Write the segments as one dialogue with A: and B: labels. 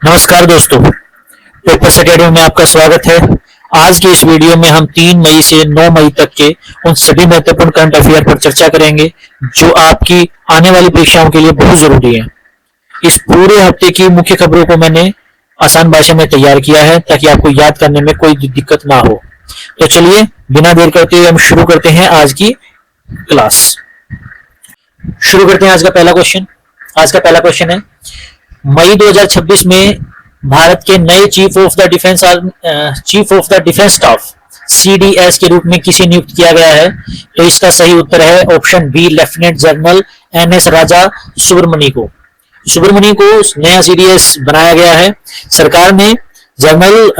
A: नमस्कार दोस्तों, papers academy में आपका स्वागत है। आज की इस वीडियो में हम 3 मई से 9 मई तक के उन सभी महत्वपूर्ण करंट अफेयर पर चर्चा करेंगे जो आपकी आने वाली परीक्षाओं के लिए बहुत जरूरी है। इस पूरे हफ्ते की मुख्य खबरों को मैंने आसान भाषा में तैयार किया है ताकि आपको याद करने में कोई दिक्कत ना हो। तो चलिए बिना देर करते हुए हम शुरू करते हैं आज की क्लास। शुरू करते हैं आज का पहला क्वेश्चन। आज का पहला क्वेश्चन है, मई 2026 में भारत के नए chief of the defence staff CDS के रूप में किसे नियुक्त किया गया है? तो इसका सही उत्तर है option B, lieutenant general NS Raja Subramani को। सुब्रमणी को नया सीडीएस बनाया गया है। सरकार ने जनरल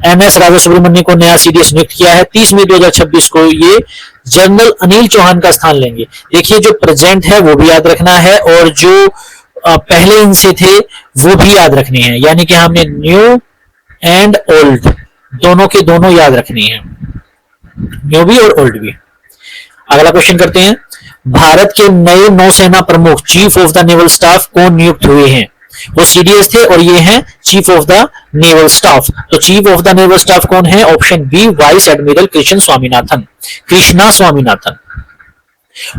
A: एनएस राजा सुब्रमण्य को नया सीडीएस नियुक्त किया है। 30 मई 2026 को ये जनरल अनिल चौहान का स्थान लेंगे। देखिए, जो प्रेजेंट है वो भी याद रखना है और जो पहले इनसे थे वो भी याद रखने हैं, यानी कि हमने न्यू एंड ओल्ड दोनों के दोनों याद रखनी है, न्यू भी और ओल्ड भी। अगला क्वेश्चन करते हैं, भारत के नए नौसेना प्रमुख chief of the naval staff कौन नियुक्त हुए हैं? वो सीडीएस थे और ये हैं chief of the naval staff. तो chief of the naval staff कौन है? Option B, vice admiral Krishna Swaminathan.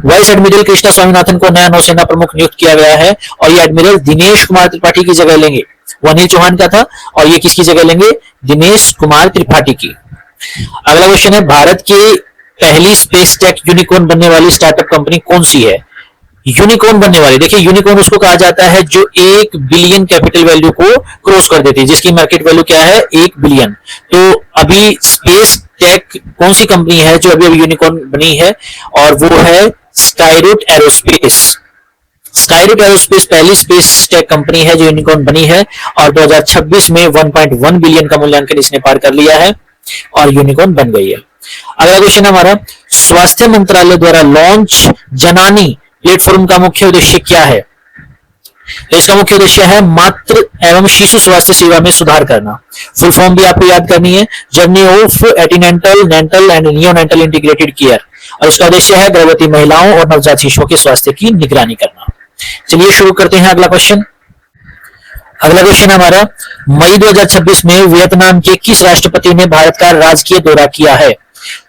A: Vice admiral Krishna Swaminathan को नया नौसेना प्रमुख नियुक्त किया गया है और ये एडमिरल दिनेश कुमार त्रिपाठी की जगह लेंगे। वो अनिल चौहान का था और ये किसकी जगह लेंगे? दिनेश कुमार त्रिपाठी की। अगला क्वेश्चन है, भारत की पहली स्पेस टेक यूनिकॉर्न बनने वाली स्टार्टअप कंपनी कौन सी है? यूनिकॉर्न बनने वाली, देखिए यूनिकॉर्न उसको कहा जाता है जो 1 बिलियन कैपिटल वैल्यू को क्रॉस कर देती है, जिसकी मार्केट वैल्यू क्या है? 1 बिलियन। तो अभी स्पेस टेक कौन सी कंपनी है जो अभी यूनिकॉर्न बनी है? और वो है स्काईरूट एरोस्पेस। स्काईरूट एरोस्पेस पहली स्पेस टेक कंपनी है जो यूनिकॉर्न बनी है और 2026 में 1.1 बिलियन का मूल्यांकन इसने पार कर लिया है और यूनिकॉर्न बन गई है। अगला क्वेश्चन हमारा, स्वास्थ्य मंत्रालय द्वारा लॉन्च जननी प्लेटफॉर्म का मुख्य उद्देश्य क्या है? तो इसका मुख्य उद्देश्य है मातृ एवं शिशु स्वास्थ्य सेवा में सुधार करना। फुल फॉर्म भी आपको याद करनी है, journey of antenatal, natal and neonatal integrated care. और इसका उद्देश्य है गर्भवती महिलाओं और नवजात शिशुओं के स्वास्थ्य की निगरानी करना। चलिए शुरू करते हैं अगला क्वेश्चन। अगला क्वेश्चन हमारा, मई 2026 में वियतनाम के किस राष्ट्रपति ने भारत का राजकीय दौरा किया है?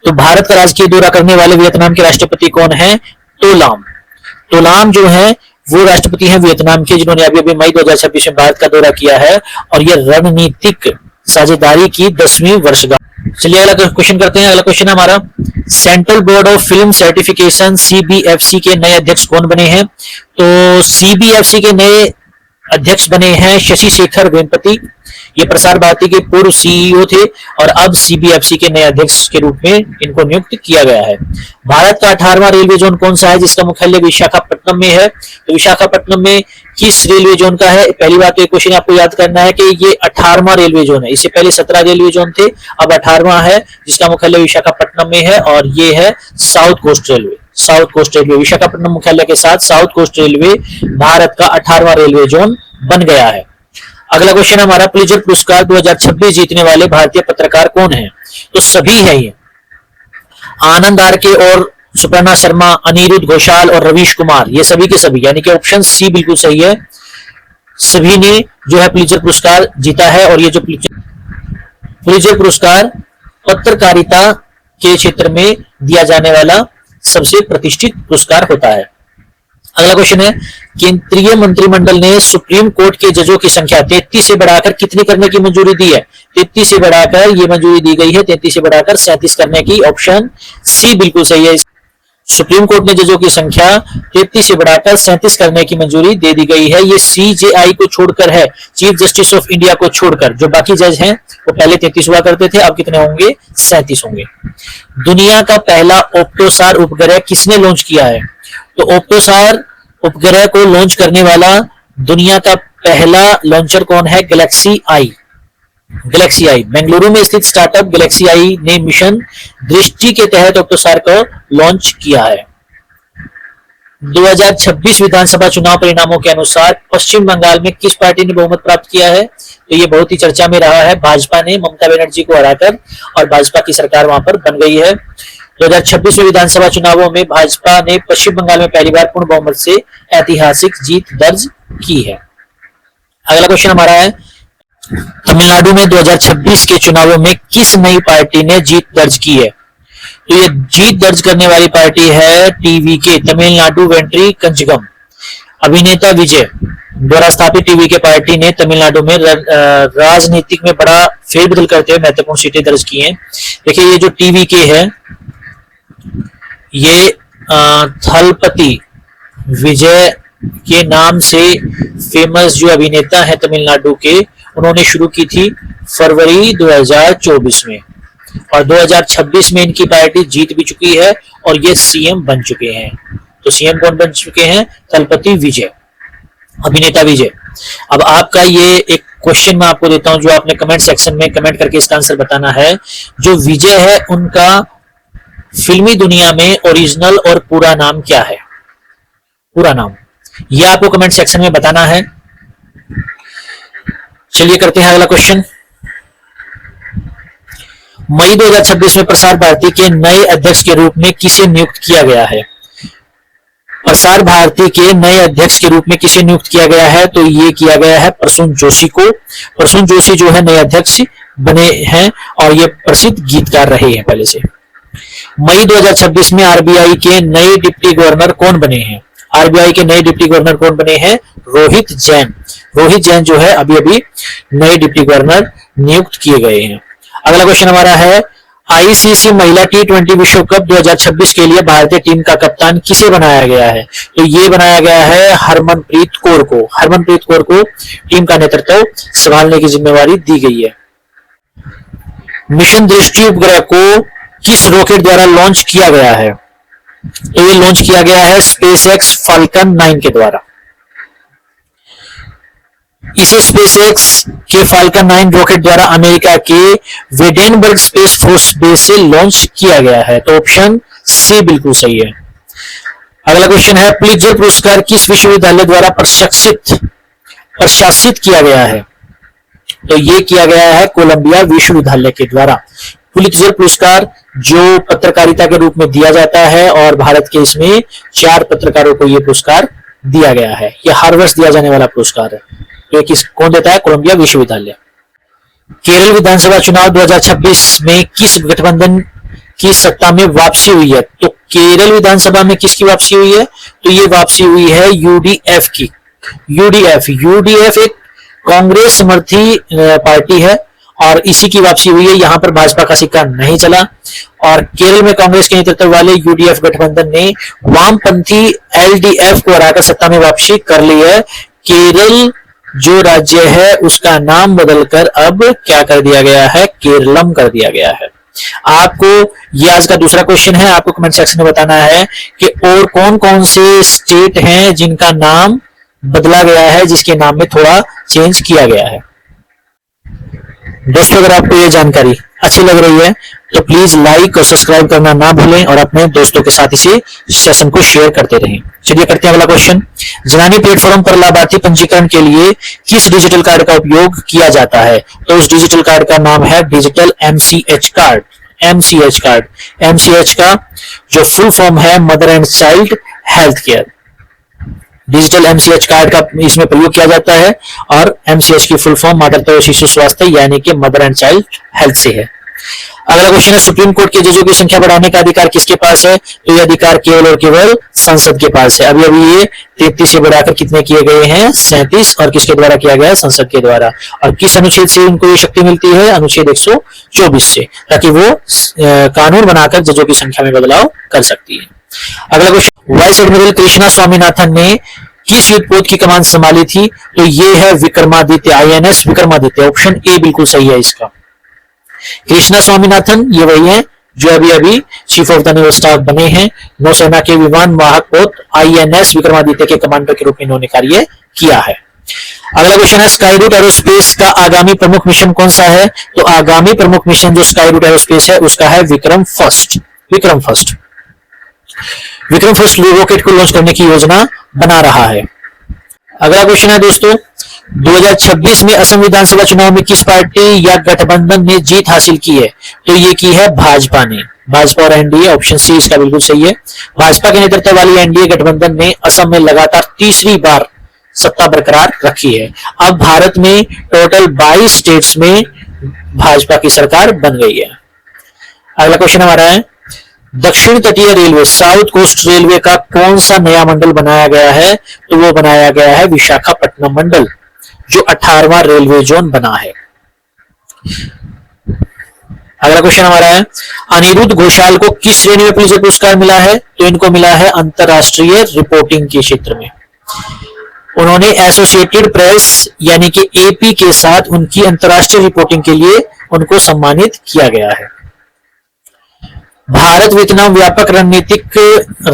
A: तो भारत का राजकीय दौरा करने वाले वियतनाम के राष्ट्रपति कौन है? तोलाम जो है वो राष्ट्रपति हैं वियतनाम के, जिन्होंने अभी मई 2026 में भारत का दौरा किया है और ये रणनीतिक साझेदारी की 10वीं वर्षगांठ। चलिए अगला क्वेश्चन करते हैं। अगला क्वेश्चन हमारा, central board of film certification CBFC के नए अध्यक्ष कौन बने हैं? तो सीबीएफसी के नए अध्यक्ष बने हैं शशि शेखर वेम्पति। ये प्रसार भारती के पूर्व सीईओ थे और अब सीबीएफसी के नए अध्यक्ष के रूप में इनको नियुक्त किया गया है। भारत का 18वां रेलवे जोन कौन सा है जिसका मुख्यालय विशाखापट्टनम में है? तो विशाखापट्टनम में किस रेलवे जोन का है? पहली बात तो एक क्वेश्चन आपको याद करना है कि ये 18वां रेलवे जोन है। इससे पहले 17 रेलवे जोन थे, अब 18वां है जिसका मुख्यालय विशाखापट्टनम में है और ये है साउथ कोस्ट रेलवे। विशाखापट्टनम मुख्यालय के साथ साउथ कोस्ट रेलवे भारत का 18वां रेलवे जोन बन गया है। अगला क्वेश्चन हमारा, पुलित्जर पुरस्कार 2026 जीतने वाले भारतीय पत्रकार कौन हैं? तो सभी है ये, आनंद आरके और सुपर्णा शर्मा, अनिरुद्ध घोषाल और रवीश कुमार, ये सभी के सभी, यानी कि ऑप्शन सी बिल्कुल सही है। सभी ने जो है पुलित्जर पुरस्कार जीता है और ये जो पुलित्जर पुरस्कार पत्रकारिता के क्षेत्र में दिया जाने वाला सबसे प्रतिष्ठित पुरस्कार होता है। अगला क्वेश्चन है, केंद्रीय मंत्रिमंडल ने सुप्रीम कोर्ट के जजों की संख्या 33 से बढ़ाकर कितनी करने की मंजूरी दी है? 33 से बढ़ाकर ये मंजूरी दी गई है 33 से बढ़ाकर 37 करने की। ऑप्शन सी बिल्कुल सही है। सुप्रीम कोर्ट ने जजों की संख्या 33 से बढ़ाकर 37 करने की मंजूरी दे दी गई है। ये सीजेआई को छोड़कर है, चीफ जस्टिस ऑफ इंडिया को छोड़कर। जो बाकी जज हैं वो पहले 33 हुआ करते थे, अब कितने होंगे? 37 होंगे। दुनिया का पहला ऑप्टोसार उपग्रह किसने लॉन्च किया है? तो ऑप्टोसार उपग्रह को लॉन्च करने वाला दुनिया का पहला लॉन्चर कौन है? गैलेक्सी आई। बेंगलुरु में स्थित स्टार्टअप गैलेक्सी आई ने मिशन दृष्टि के तहत ऑप्टोसार को लॉन्च किया है। 2026 विधानसभा चुनाव परिणामों के अनुसार पश्चिम बंगाल में किस पार्टी ने बहुमत प्राप्त किया है? तो ये बहुत ही चर्चा में रहा है, भाजपा ने ममता बनर्जी को हराकर और भाजपा की सरकार वहां पर बन गई है। 2026 में विधानसभा चुनावों में भाजपा ने पश्चिम बंगाल में पहली बार पूर्ण बहुमत से ऐतिहासिक जीत दर्ज की है। अगला क्वेश्चन हमारा है, तमिलनाडु में 2026 के चुनावों में किस नई पार्टी ने जीत दर्ज की है? तो ये जीत दर्ज करने वाली पार्टी है टीवीके, तमिलनाडु वेंट्री कंजगम। अभिनेता विजय द्वारा स्थापित टीवीके पार्टी ने तमिलनाडु में राजनीतिक में बड़ा फेरबदल करते हुए महत्वपूर्ण सीटें दर्ज की हैं। देखिए ये जो टीवीके है, ये थलपति विजय के नाम से फेमस जो अभिनेता है तमिलनाडु के, उन्होंने शुरू की थी फरवरी 2024 में, और 2026 में इनकी पार्टी जीत भी चुकी है और ये सीएम बन चुके हैं। तो सीएम कौन बन चुके हैं? थलपति विजय, अभिनेता विजय। अब आपका ये एक क्वेश्चन मैं आपको देता हूं, जो आपने कमेंट सेक्शन में कमेंट करके इसका आंसर बताना है। जो विजय है उनका फिल्मी दुनिया में ओरिजिनल और पूरा नाम क्या है? पूरा नाम ये आपको कमेंट सेक्शन में बताना है। चलिए करते हैं अगला क्वेश्चन। मई 2026 में प्रसार भारती के नए अध्यक्ष के रूप में किसे नियुक्त किया गया है? प्रसार भारती के नए अध्यक्ष के रूप में किसे नियुक्त किया गया है? तो ये किया गया है प्रसून जोशी को। प्रसून जोशी जो है नए अध्यक्ष बने हैं और ये प्रसिद्ध गीतकार रहे हैं पहले से। मई 2026 में आरबीआई के नए डिप्टी गवर्नर कौन बने हैं? आरबीआई के नए डिप्टी गवर्नर कौन बने हैं? रोहित जैन। रोहित जैन जो है अभी अभी नए डिप्टी गवर्नर नियुक्त किए गए हैं। अगला क्वेश्चन हमारा है, आईसीसी महिला टी20 विश्व कप 2026 के लिए भारतीय टीम का कप्तान किसे बनाया गया है? तो ये बनाया गया है हरमनप्रीत कौर को। हरमनप्रीत कौर को टीम का नेतृत्व संभालने की जिम्मेवारी दी गई है। मिशन दृष्टि उपग्रह को किस रॉकेट द्वारा लॉन्च किया गया है? तो ये लॉन्च किया गया है स्पेसएक्स फाल्कन 9 के द्वारा। इसे स्पेसएक्स के फाल्कन 9 रॉकेट द्वारा अमेरिका के वेडेनबर्ग स्पेस फोर्स बेस से लॉन्च किया गया है। तो ऑप्शन सी बिल्कुल सही है। अगला क्वेश्चन है, पुलित्जर पुरस्कार किस विश्वविद्यालय द्वारा प्रशासित किया गया है? तो ये किया गया है कोलंबिया विश्वविद्यालय के द्वारा। पुलित्जर पुरस्कार जो पत्रकारिता के रूप में दिया जाता है और भारत के इसमें 4 पत्रकारों को यह पुरस्कार दिया गया है। यह हर वर्ष दिया जाने वाला पुरस्कार है। तो किस कौन देता है? कोलंबिया विश्वविद्यालय। केरल विधानसभा चुनाव 2026 में किस गठबंधन की सत्ता में वापसी हुई है? तो केरल विधानसभा में किसकी वापसी हुई है? तो ये वापसी हुई है यूडीएफ की। यूडीएफ एक कांग्रेस समर्थी पार्टी है और इसी की वापसी हुई है। यहां पर भाजपा का सिक्का नहीं चला और केरल में कांग्रेस के नेतृत्व वाले यूडीएफ गठबंधन ने वामपंथी एलडीएफ को हराकर सत्ता में वापसी कर ली है। केरल जो राज्य है उसका नाम बदलकर अब क्या कर दिया गया है? केरलम कर दिया गया है। आपको ये आज का दूसरा क्वेश्चन है, आपको कमेंट सेक्शन में बताना है कि और कौन कौन से स्टेट हैं जिनका नाम बदला गया है, जिसके नाम में थोड़ा चेंज किया गया है। दोस्तों अगर आपको ये जानकारी अच्छी लग रही है तो प्लीज लाइक और सब्सक्राइब करना ना भूलें और अपने दोस्तों के साथ इसी सेशन को शेयर करते रहें। चलिए करते हैं अगला क्वेश्चन। जनानी प्लेटफॉर्म पर लाभार्थी पंजीकरण के लिए किस डिजिटल कार्ड का उपयोग किया जाता है? तो उस डिजिटल कार्ड का नाम है digital MCH card. MCH card, MCH का जो फुल फॉर्म है mother and child health care. Digital MCH card का इसमें प्रयोग किया जाता है और एमसीएच की फुल फॉर्म मातृत्व और शिशु स्वास्थ्य यानी कि मदर एंड चाइल्ड हेल्थ से है। अगला क्वेश्चन है, सुप्रीम कोर्ट के जजों की संख्या बढ़ाने का अधिकार किसके पास है? तो यह अधिकार केवल और केवल संसद के पास है। अभी अभी ये 33 से बढ़ाकर कितने किए गए हैं? 37। और किसके द्वारा किया गया है? संसद के द्वारा। और किस अनुच्छेद से उनको ये शक्ति मिलती है? अनुच्छेद 124 से, ताकि वो कानून बनाकर जजों की संख्या में बदलाव कर सकती है। अगला question, vice admiral Krishna Swaminathan ने किस युद्धपोत की कमान संभाली थी? तो ये है Vikramaditya, INS Vikramaditya. Option A बिल्कुल सही है इसका। कृष्णा स्वामीनाथन ये वही है जो अभी अभी chief of the naval staff बने हैं। नौसेना के विमान वाहक पोत आईएनएस विक्रमादित्य के कमांडर के रूप में इन्होंने कार्य किया है। अगला क्वेश्चन है, स्काईरूट एरोस्पेस का आगामी प्रमुख मिशन कौन सा है? तो आगामी प्रमुख मिशन जो स्काईरूट एरोस्पेस है उसका है Vikram first. Vikram first rocket को लॉन्च करने की योजना बना रहा है। अगला क्वेश्चन है दोस्तों, 2026 में असम विधानसभा चुनाव में किस पार्टी या गठबंधन ने जीत हासिल की है? तो ये की है भाजपा ने। भाजपा और एनडीए, ऑप्शन सी इसका बिल्कुल सही है। भाजपा के नेतृत्व वाली एनडीए गठबंधन ने असम में लगातार तीसरी बार सत्ता बरकरार रखी है। अब भारत में टोटल 22 स्टेट्स में भाजपा की सरकार बन गई है। अगला क्वेश्चन हमारा है, दक्षिण तटीय रेलवे साउथ कोस्ट रेलवे का कौन सा नया मंडल बनाया गया है? तो वो बनाया गया है विशाखापट्टनम मंडल, जो 18वां रेलवे जोन बना है। अगला क्वेश्चन हमारा है, अनिरुद्ध घोषाल को किस श्रेणी में पुलित्जर पुरस्कार मिला है? तो इनको मिला है अंतरराष्ट्रीय रिपोर्टिंग के क्षेत्र में। उन्होंने एसोसिएटेड प्रेस यानी कि एपी के साथ उनकी अंतरराष्ट्रीय रिपोर्टिंग के लिए उनको सम्मानित किया गया है। भारत वियतनाम व्यापक रणनीतिक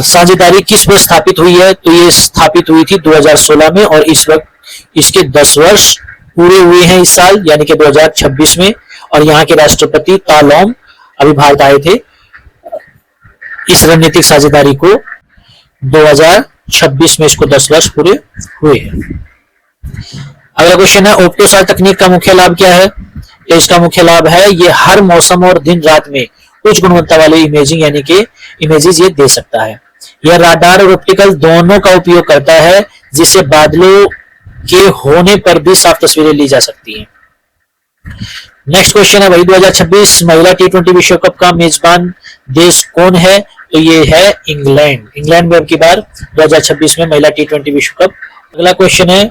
A: साझेदारी किस वर्ष स्थापित हुई है? तो ये स्थापित हुई थी 2016 में और इस वक्त इसके 10 वर्ष पूरे हुए हैं इस साल, यानी कि 2026 में। और यहाँ के राष्ट्रपति तालोम अभी भारत आए थे। इस रणनीतिक साझेदारी को 2026 में इसको 10 वर्ष पूरे हुए हैं। अगला क्वेश्चन है, ऑप्टोसाल तकनीक का मुख्य लाभ क्या है? तो इसका मुख्य लाभ है ये हर मौसम और दिन रात में उच्च गुणवत्ता वाली इमेजिंग यानी कि इमेजेस ये दे सकता है। यह राडार और ऑप्टिकल दोनों का उपयोग करता है, जिससे बादलों के होने पर भी साफ तस्वीरें ली जा सकती हैं। नेक्स्ट क्वेश्चन है, वही 2026 महिला T20 विश्व कप का मेजबान देश कौन है? तो ये है इंग्लैंड। इंग्लैंड में अब की बार 2026 में महिला T20 विश्व कप। अगला क्वेश्चन है,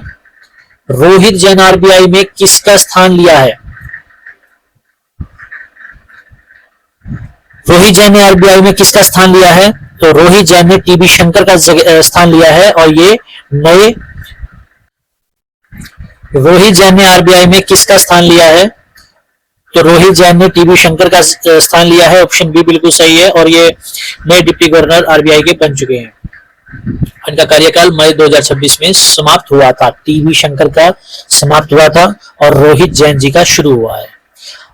A: रोहित जैन आरबीआई में किसका स्थान लिया है? रोहित जैन ने आरबीआई में किसका स्थान लिया है? तो रोहित जैन ने टीबी शंकर का स्थान लिया है और ये नए रोहित जैन ने आरबीआई में किसका स्थान लिया है? तो रोहित जैन ने टीबी शंकर का स्थान लिया है। ऑप्शन बी बिल्कुल सही है और ये नए डिप्टी गवर्नर आरबीआई के बन चुके हैं। इनका कार्यकाल मई 2026 में समाप्त हुआ था। टीबी शंकर का समाप्त हुआ था और रोहित जैन जी का शुरू हुआ है।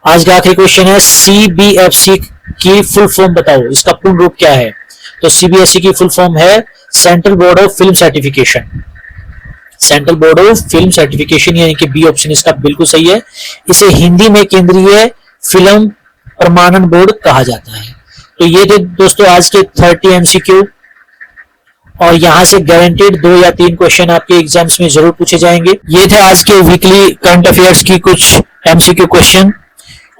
A: आज का आखिरी क्वेश्चन है, सीबीएफसी की फुल फॉर्म बताओ, इसका पूर्ण रूप क्या है? तो सीबीएसई की फुल फॉर्म है central board of film certification. Central board of film certification यानी कि बी ऑप्शन इसका बिल्कुल सही है। इसे हिंदी में केंद्रीय फिल्म प्रमाणन बोर्ड कहा जाता है। तो ये थे दोस्तों आज के 30 एमसीक्यू और यहां से गारंटेड 2 या 3 क्वेश्चन आपके एग्जाम्स में जरूर पूछे जाएंगे। ये थे आज के वीकली करंट अफेयर्स की कुछ एमसीक्यू क्वेश्चन।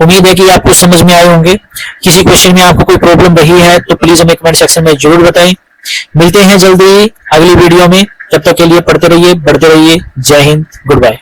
A: उम्मीद है कि आपको समझ में आए होंगे। किसी क्वेश्चन में आपको कोई प्रॉब्लम रही है तो प्लीज हमें कमेंट सेक्शन में जरूर बताएं। मिलते हैं जल्दी ही अगली वीडियो में। तब तक के लिए पढ़ते रहिए, बढ़ते रहिए। जय हिंद, गुड बाय।